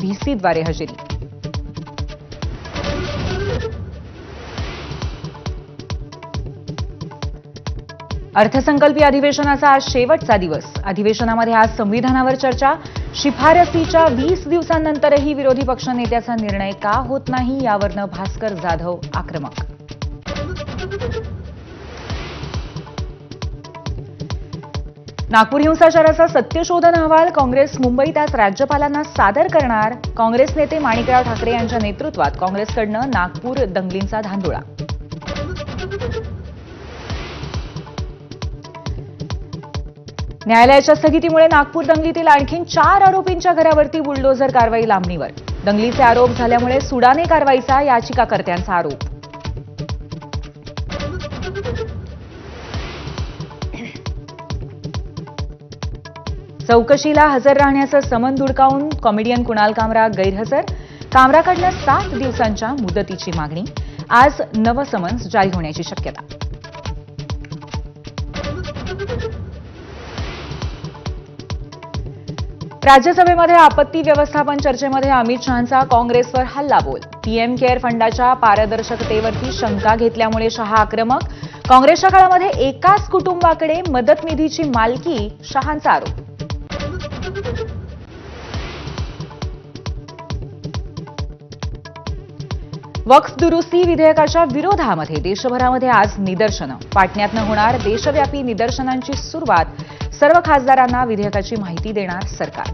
व्हीसीद्वारे हजेरी. अर्थसंकल्पीय अधिवेशनाचा आज शेवटचा दिवस. अधिवेशनामध्ये आज संविधानावर चर्चा. शिफारसीच्या 20 दिवसांनंतरही विरोधी पक्षनेत्याचा निर्णय का होत नाही यावरनं भास्कर जाधव आक्रमक. नागपूर हिंसाचाराचा सत्यशोधन अहवाल काँग्रेस मुंबईत आज राज्यपालांना सादर करणार. काँग्रेस नेते माणिकराव ठाकरे यांच्या नेतृत्वात काँग्रेसकडनं नागपूर दंगलींचा धांदोळा. न्यायालयाच्या स्थगितीमुळे नागपूर दंगलीतील आणखी 4 आरोपींच्या घरावरती बुलडोझर कारवाई लांबणीवर. दंगलीचे आरोप झाल्यामुळे सुडाने कारवाईचा याचिकाकर्त्यांचा आरोप. चौकशीला हजर राहण्याचं समन धुडकावून कॉमेडियन कुणाल कामरा गैरहजर. कामराकडनं 7 दिवसांच्या मुदतीची मागणी. आज नवं समन्स जारी होण्याची शक्यता. राज्यसभेमध्ये आपत्ती व्यवस्थापन चर्चेमध्ये अमित शहांचा काँग्रेसवर हल्लाबोल. पीएम केअर फंडाच्या पारदर्शकतेवरती शंका घेतल्यामुळे शहा आक्रमक. काँग्रेसच्या काळामध्ये एकाच कुटुंबाकडे मदत निधीची मालकी, शहांचा आरोप. वक्फ दुरुस्ती विधेयकाच्या विरोधामध्ये देशभरामध्ये आज निदर्शनं. पाटण्यातनं होणार देशव्यापी निदर्शनांची सुरुवात. सर्व खासदारांना विधेयकाची माहिती देणार सरकार.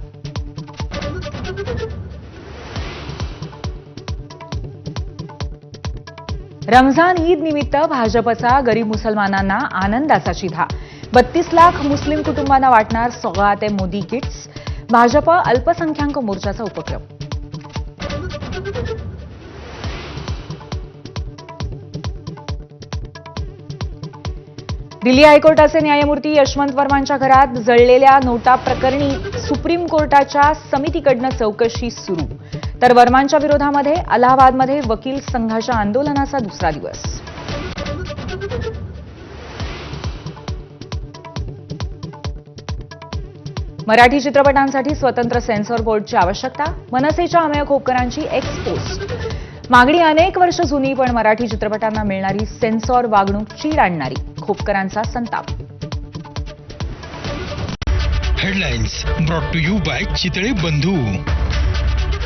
रमजान ईद निमित्त भाजपचा गरीब मुसलमानांना आनंदाचा शिधा. 32 लाख मुस्लिम कुटुंबांना वाटणार सौगाते मोदी किट्स. भाजप अल्पसंख्याक मोर्चाचा उपक्रम. दिल्ली हायकोर्टाचे न्यायमूर्ती यशवंत वर्मांच्या घरात जळलेल्या नोटा प्रकरणी सुप्रीम कोर्टाच्या समितीकडनं चौकशी सुरू. तर वर्मांच्या विरोधामध्ये अलाहाबादमध्ये वकील संघाच्या आंदोलनाचा दुसरा दिवस. मराठी चित्रपटांसाठी स्वतंत्र सेन्सॉर बोर्डची आवश्यकता. मनसेच्या अमेय खोपकरांची एक्स पोस्ट. मागणी अनेक वर्ष जुनी, पण मराठी चित्रपटांना मिळणारी सेन्सॉर वागणूक चीड आणणारी. खोपकरांचा संताप. Headlines brought to you by Chitale बंधू.